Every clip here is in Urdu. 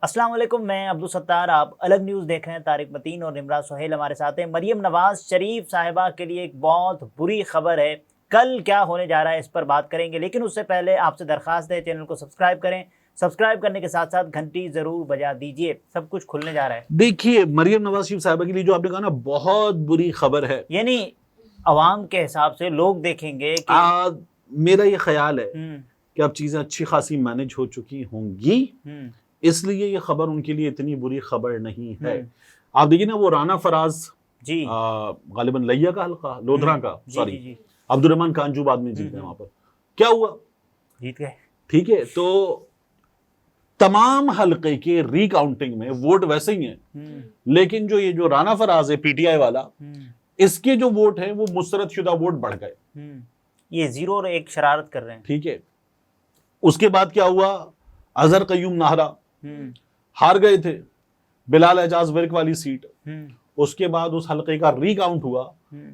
السلام علیکم، میں عبدالستار، آپ الگ نیوز دیکھ رہے ہیں۔ طارق متین اور نمرات سہیل ہمارے ساتھ ہیں۔ مریم نواز شریف صاحبہ کے لیے ایک بہت بری خبر ہے، کل کیا ہونے جا رہا ہے اس پر بات کریں گے، لیکن اس سے پہلے آپ سے درخواست ہے چینل کو سبسکرائب کریں، سبسکرائب کرنے کے ساتھ ساتھ گھنٹی ضرور بجا دیجئے، سب کچھ کھلنے جا رہا ہے۔ دیکھیے مریم نواز شریف صاحبہ کے لیے جو آپ نے کہا نا بہت بری خبر ہے، یعنی عوام کے حساب سے لوگ دیکھیں گے کہ میرا یہ خیال ہے کہ اب چیزیں اچھی خاصی مینج ہو چکی ہوں گی، اس لیے یہ خبر ان کے لیے اتنی بری خبر نہیں ہے۔ آپ دیکھیے نا وہ رانا فراز، جی غالباً لیا کا حلقہ، لودھرا کا، سوری جی عبد الرحمن کانجو بعد میں جیتے ہیں وہاں پر، کیا ہوا؟ جیت گئے۔ ٹھیک ہے، تو تمام حلقے کے ری کاؤنٹنگ میں ووٹ ویسے ہی ہیں، لیکن جو یہ جو رانا فراز ہے پی ٹی آئی والا، اس کے جو ووٹ ہیں وہ مسترد شدہ ووٹ بڑھ گئے، یہ زیرو اور ایک شرارت کر رہے ہیں۔ ٹھیک ہے، اس کے بعد کیا ہوا؟ اظہر قیوم نہرا ہار گئے تھے بلال اعجاز ورک والی سیٹ، اس کے بعد اس حلقے کا ری کاؤنٹ ہوا،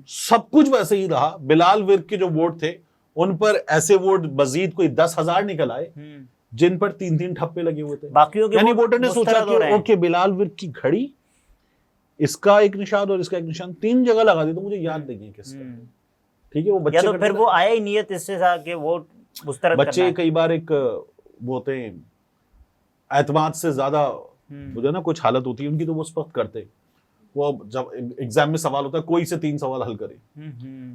سب کچھ ویسے ہی رہا، بلال ورک کے جو ووٹ تھے ان پر ایسے ووٹ مزید کوئی 10,000 نکل آئے جن پر 3 ٹھپے لگے ہوئے تھے، باقیوں کے یعنی ووٹر نے سوچا کہ اوکے اوکے بلال ورک کی گھڑی، اس کا ایک نشان اور اس کا ایک نشان 3 جگہ لگا دی، تو مجھے یاد نہیں ہے کس کا۔ ٹھیک ہے، وہ یا بچے تو پھر وہ آیا ہی نیت اس سے تھا کہ ووٹ مسترد کرنا بچے ہے۔ کئی بار ایک وہ ہوتے ہیں اعتماد سے زیادہ، مجھے نا کچھ حالت ہوتی ہے ان کی، تو وہ اس وقت کرتے، وہ جب ایگزام میں سوال ہوتا ہے کوئی سے 3 سوال حل کرے،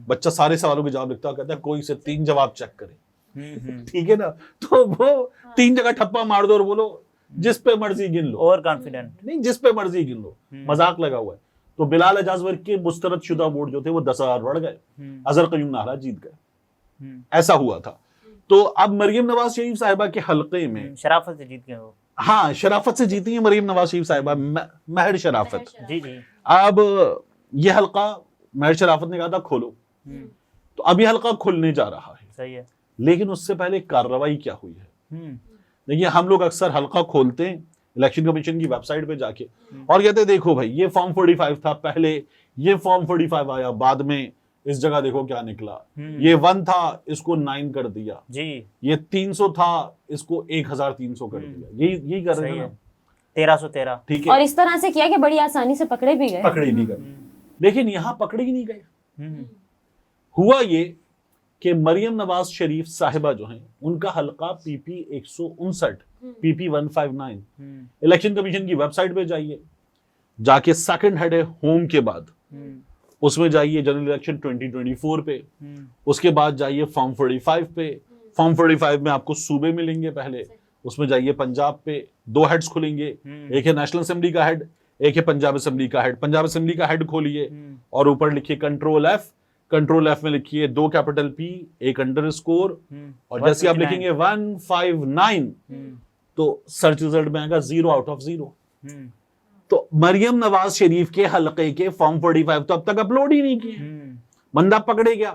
بچہ سارے سوالوں کے جواب لکھتا ہے، کہتا ہے کوئی سے 3 جواب چیک کرے، ٹھیک ہے نا، تو وہ 3 جگہ ٹھپا مار دو اور بولو جس پہ مرضی گن لو، اوور کانفیڈنٹ نہیں جس پہ مرضی گن لو، مذاق لگا ہوا ہے۔ تو بلال اعجاز ورک کے مسترد شدہ ووٹ جو تھے وہ 10,000 بڑھ گئے، اظہر قیوم نہرا جیت گئے، ایسا ہوا تھا۔ تو اب مریم نواز شریف صاحبہ کے حلقے میں شرافت سے جیت گئے وہ۔ ہاں، شرافت سے جیتی ہیں مریم نواز شریف صاحبہ، مہر شرافت۔ جی جی اب یہ حلقہ مہر شرافت نے کہا تھا کھولو، تو اب یہ حلقہ کھلنے جا رہا ہے، صحیح ہے، لیکن اس سے پہلے کارروائی کیا ہوئی ہے؟ دیکھیے ہم لوگ اکثر حلقہ کھولتے ہیں الیکشن کمیشن کی ویب سائٹ پہ جا کے اور کہتے ہیں دیکھو بھائی یہ فارم 45 تھا، پہلے یہ فارم 45 آیا، بعد میں اس جگہ دیکھو کیا نکلا، یہ 1 تھا اس کو 9 کر دیا، جی یہ 300 تھا اس کو 1,300 کر دیا، یہی کر رہے ہیں 1313۔ ٹھیک ہے، اور اس طرح سے کیا کہ بڑی آسانی سے پکڑے بھی گئے، پکڑے نہیں گئے، لیکن یہاں پکڑے ہی نہیں گئے۔ ہوا یہ کہ مریم نواز شریف صاحبہ جو ہیں ان کا حلقہ پی پی 159 پی پی 159 الیکشن کمیشن کی ویب سائٹ پہ جائیے، جا کے سیکنڈ ہیڈ ہے ہوم کے بعد اس میں جائیے جنرل الیکشن 2024 پہ، اس کے بعد جائیے فارم 45 پہ، فارم 45 میں آپ کو صوبے ملیں گے، پہلے اس میں جائیے پنجاب پہ، 2 ہیڈز کھلیں گے، ایک ہے نیشنل اسمبلی کا ہیڈ، ایک ہے پنجاب اسمبلی کا ہیڈ، پنجاب اسمبلی کا ہیڈ کھولیے اور اوپر لکھیے کنٹرول ایف، کنٹرول ایف میں لکھیے 2 کیپٹل پی، ایک انڈرسکور، اور جیسے آپ لکھیں گے 159 تو سرچ ریزلٹ میں آئے گا 0 آؤٹ آف 0۔ تو مریم نواز شریف کے حلقے کے فارم 45 تو اب تک اپلوڈ ہی نہیں کیے، بندہ پکڑے گیا،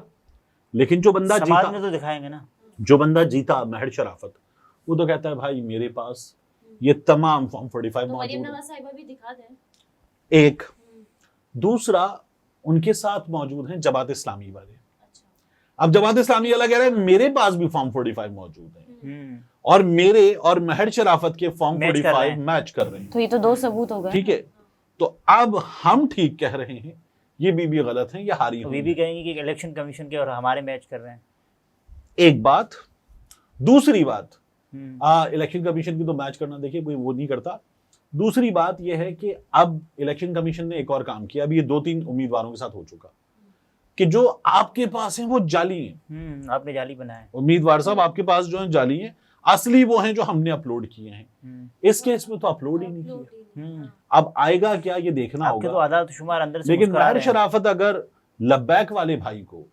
لیکن جو بندہ سماج جیتا، میں تو دکھائیں گے نا، جو بندہ جیتا مہر شرافت، وہ تو کہتا ہے بھائی میرے پاس یہ تمام فارم 45 تو مریم موجود ہیں۔ نواز صاحبہ بھی دکھا دیں۔ ایک دوسرا ان کے ساتھ موجود ہیں جماعت اسلامی والے، اب جماعت اسلامی والا کہہ رہا ہے میرے پاس بھی فارم 45 موجود ہیں اور میرے اور مہر شرافت کے فارم 45 میچ کر رہے ہیں، تو یہ تو 2 ثبوت ہو گئے۔ ٹھیک ہے، تو اب ہم ٹھیک کہہ رہے ہیں، یہ بی غلط ہیں، یہ ہاری وہ ہوئی بھی کہیں گے کہ الیکشن کمیشن کے اور ہمارے میچ کر رہے ہیں۔ ایک بات، دوسری بات الیکشن کمیشن کی تو میچ کرنا دیکھیے کوئی وہ نہیں کرتا، دوسری بات یہ ہے کہ اب الیکشن کمیشن نے ایک اور کام کیا، اب یہ 2-3 امیدواروں کے ساتھ ہو چکا کہ جو آپ کے پاس ہیں وہ جعلی ہیں، آپ نے جعلی بنایا، امیدوار صاحب آپ کے پاس جو ہیں جعلی ہیں، اصلی وہ ہیں جو ہم نے اپلوڈ کیے ہیں، اس کیس میں تو اپلوڈ ہی نہیں کیے، اب آئے گا کیا یہ دیکھنا آپ کے تو ہوگا۔ عدالت شمار اندر سے لیکن مسکرا مہر رہے ہیں۔ شرافت اگر لبیک والے بھائی کو،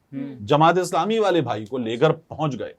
جماعت اسلامی والے بھائی کو لے کر پہنچ گئے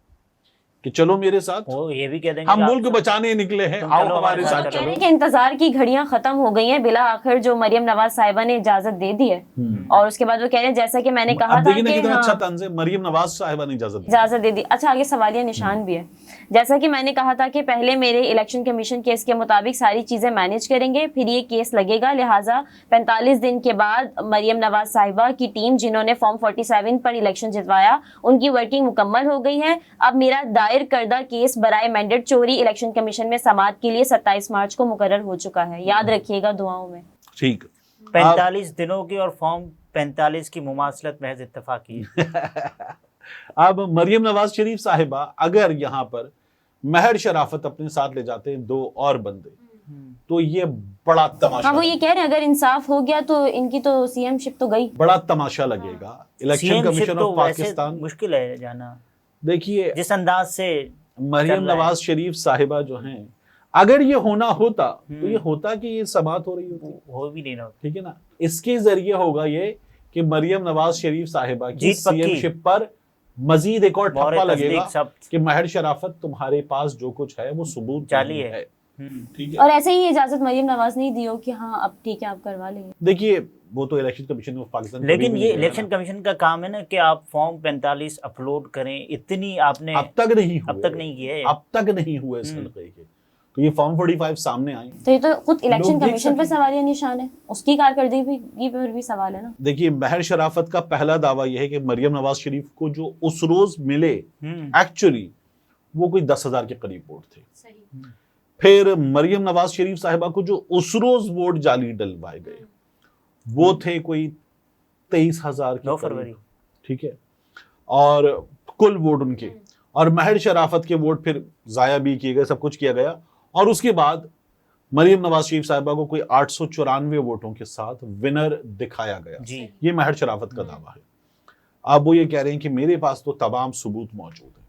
کہ چلو میرے ساتھ، وہ یہ بھی کہہ دیں گے ہم کہ ملک بچانے نکلے ہیں، تم آؤ چلو ہمارے ہمارے ساتھ ساتھ چلو۔ کہ انتظار کی گھڑیاں ختم ہو گئی ہیں، بلا آخر جو مریم نواز صاحبہ نے اجازت دے دی ہے، اور اس کے بعد وہ کہہ رہے ہیں جیسا کہ میں نے کہا اب تھا دیکھیں نا کہ کتنا ہاں اچھا طنز ہے، مریم نواز صاحبہ نے اجازت دے دی۔ اچھا آگے سوالیہ نشان بھی ہے، جیسا کہ میں نے کہا تھا کہ پہلے میرے الیکشن کمیشن کیس کے مطابق ساری چیزیں مینیج کریں گے، پھر یہ کیس لگے گا، لہٰذا 45 دن کے بعد مریم نواز صاحبہ کی ٹیم جنہوں نے فارم 47 پر الیکشن جتوایا ان کی ورکنگ مکمل ہو گئی ہے، اب میرا دائر دائر کردہ کیس برائے مینڈیٹ چوری الیکشن کمیشن میں سماعت کے لیے 27 مارچ کو مقرر ہو چکا ہے. یاد رکھیے گا دعاؤں میں. ٹھیک. 45 دنوں کی اور فارم 45 کی مماثلت محض اتفاقی ہے. اب مریم نواز شریف صاحبہ اگر یہاں پر مہر شرافت اپنے ساتھ لے جاتے ہیں 2 اور بندے تو یہ بڑا تماشا. ہاں وہ یہ کہہ رہے ہیں اگر انصاف ہو گیا تو ان کی تو سی ایم شپ تو گئی. بڑا تماشا لگے گا. الیکشن کمیشن آف پاکستان مشکل ہے جانا. دیکھیے جس انداز سے مریم نواز شریف صاحبہ جو ہیں اگر یہ ہونا ہوتا تو یہ ہوتا کہ یہ سماعت ہو رہی ہوتی. ہو بھی نہیں رہا. ٹھیک ہے نا. اس کے ذریعے ہوگا یہ کہ مریم نواز شریف صاحبہ کی سی ایم شپ پر مزید ایک اور ٹھپا لگے گا کہ مہر شرافت تمہارے پاس جو کچھ ہے وہ ثبوت جعلی ہے. ٹھیک ہے. اور ایسے ہی اجازت مریم نواز نہیں دی ہو کہ ہاں اب ٹھیک ہے آپ کروا لیں. دیکھیے وہ تو الیکشن کمیشن آف پاکستان. لیکن یہ الیکشن کمیشن کا کام ہے نا کہ آپ فارم 45 اپلوڈ کریں. اتنی آپ نے اب تک نہیں کیے. اب تک نہیں ہوئے اس حلقے کے. تو یہ فارم 45 سامنے آئے تو یہ تو خود الیکشن کمیشن پہ سوالیہ نشان ہے. اس کی کارکردگی پر بھی سوال ہے نا. دیکھیے مہر شرافت کا پہلا دعویٰ یہ ہے کہ مریم نواز شریف کو جو اس روز ملے ایکچولی وہ کوئی 10,000 کے قریب ووٹ تھے. پھر مریم نواز شریف صاحبہ کو جو اس روز ووٹ جعلی ڈلوائے گئے وہ تھے کوئی 23,000 کے قریب. ٹھیک ہے. اور کل ووٹ ان کے اور مہر شرافت کے ووٹ پھر ضائع بھی کیے گئے. سب کچھ کیا گیا اور اس کے بعد مریم نواز شریف صاحبہ کو کوئی 894 ووٹوں کے ساتھ ونر دکھایا گیا. یہ مہر شرافت کا دعویٰ ہے. اب وہ یہ کہہ رہے ہیں کہ میرے پاس تو تمام ثبوت موجود ہیں.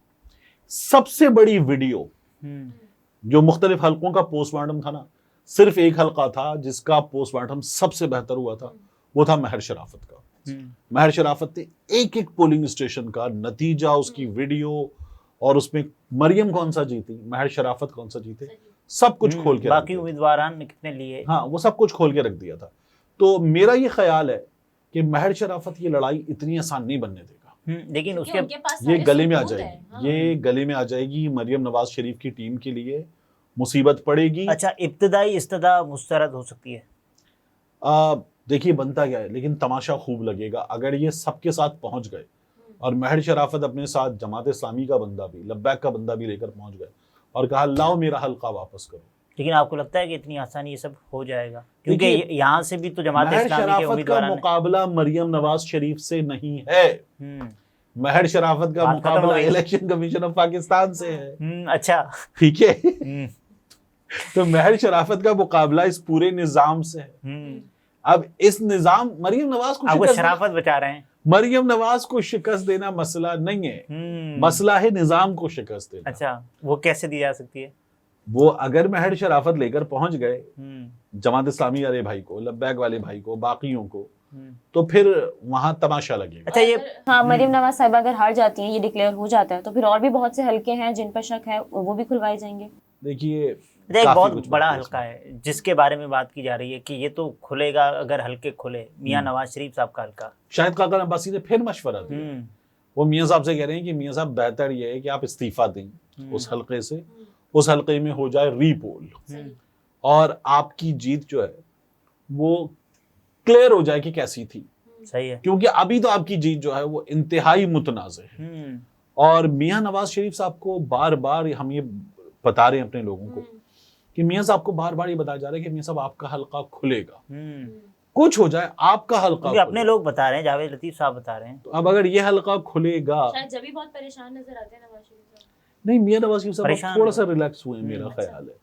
سب سے بڑی ویڈیو جو مختلف حلقوں کا پوسٹ مارٹم تھا نا, صرف ایک حلقہ تھا جس کا پوسٹ مارٹم سب سے بہتر ہوا تھا, وہ تھا مہر شرافت کا. مہر شرافت نے ایک ایک پولنگ اسٹیشن کا نتیجہ, اس کی ویڈیو اور اس میں مریم کون سا جیتی, مہر شرافت کون سا جیتے, سب کچھ کھول کے, باقی امیدواران نے کتنے لیے, ہاں وہ سب کچھ کھول کے رکھ دیا تھا. تو میرا یہ خیال ہے کہ مہر شرافت یہ لڑائی اتنی آسان نہیں بننے دے گا. لیکن اس کے یہ گلے میں آ جائے گی, یہ گلے میں آ جائے گی. مریم نواز شریف کی ٹیم کے لیے مصیبت پڑے گی. اچھا ابتدائی استدعا مسترد ہو سکتی ہے. دیکھیے بنتا کیا ہے, لیکن تماشا خوب لگے گا اگر یہ سب کے ساتھ پہنچ گئے اور مہر شرافت اپنے ساتھ جماعت اسلامی کا بندہ بھی, لبیک کا بندہ بھی لے کر پہنچ گئے اور کہا لاؤ میرا حلقہ واپس کرو. لیکن آپ کو لگتا ہے کہ اتنی آسانی یہ سب ہو جائے گا؟ کیونکہ یہاں سے بھی تو جماعت اسلامی کے امیدوار کا مقابلہ مریم نواز شریف سے نہیں ہے. مہر شرافت کا مقابلہ الیکشن کمیشن آف پاکستان سے ہے. اچھا ٹھیک ہے. تو مہر شرافت کا مقابلہ اس پورے نظام سے ہے. اب اس نظام مریم نواز کو شرافت بچا رہے ہیں. مریم نواز کو شکست دینا مسئلہ نہیں ہے, مسئلہ ہے نظام کو شکست دینا. اچھا وہ کیسے دی جا سکتی ہے؟ وہ اگر مہر شرافت لے کر پہنچ گئے جماعت اسلامی والے بھائی کو, لبیک والے بھائی کو, باقیوں کو, تو پھر وہاں تماشا لگے گا. اچھا یہ ہاں مریم نواز صاحبہ اگر ہار جاتی ہیں, یہ ڈکلیئر ہو جاتا ہے, تو پھر اور بھی بہت سے حلقے ہیں جن پر شک ہے, وہ بھی کھلوائے جائیں گے. دیکھیے ایک بہت بڑا حلقہ ہے جس کے بارے میں بات کی جا رہی ہے کہ یہ تو کھلے گا اگر حلقے کھلے, میاں نواز شریف صاحب کا حلقہ. شاہد خاقان عباسی نے پھر مشورہ دیا. وہ میاں صاحب سے کہہ رہے ہیں کہ میاں صاحب بہتر یہ ہے کہ آپ استعفیٰ دیں اس حلقے سے, اس حلقے میں ہو جائے ری پول اور آپ کی جیت جو ہے وہ کلیئر ہو جائے کہ کیسی تھی. صحیح ہے, کیونکہ ابھی تو آپ کی جیت جو ہے وہ انتہائی متنازع ہے. اور میاں نواز شریف صاحب کو بار بار ہم یہ بتا رہے ہیں اپنے لوگوں کو کہ میاں صاحب کو بار بار یہ بتایا جا رہا ہے کہ میاں صاحب آپ کا حلقہ کھلے گا, کچھ ہو جائے آپ کا حلقہ, اپنے لوگ بتا رہے ہیں, جاوید لطیف صاحب بتا رہے ہیں. تو اب اگر یہ حلقہ کھلے گا, شاید جب بھی بہت پریشان نظر آتے ہیں نواز شریف صاحب. نہیں, میاں نواز شریف صاحب تھوڑا سا ریلیکس ہوئے میرا خیال ہے,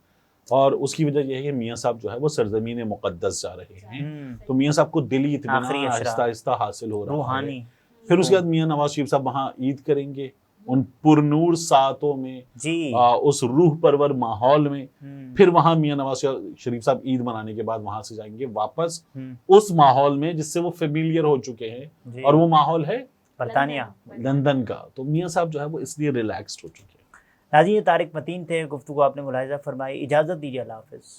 اور اس کی وجہ یہ ہے کہ میاں صاحب جو ہے وہ سرزمین مقدس جا رہے ہیں, تو میاں صاحب کو دلی اطمینان آہستہ آہستہ حاصل ہو رہا ہے. پھر اس کے بعد میاں نواز شریف صاحب وہاں عید کریں گے ان پرنور ساعتوں میں, اس روح پرور ماحول میں. پھر وہاں میاں نواز شریف صاحب عید منانے کے بعد وہاں سے جائیں گے واپس اس ماحول میں جس سے وہ فیملیئر ہو چکے ہیں, اور وہ ماحول ہے برطانیہ, لندن کا. تو میاں صاحب جو ہے وہ اس لیے ریلیکسڈ ہو چکے ہیں. ناظرین یہ طارق متین تھے, گفتگو آپ نے ملاحظہ فرمائی. اجازت دیجیے, اللہ حافظ.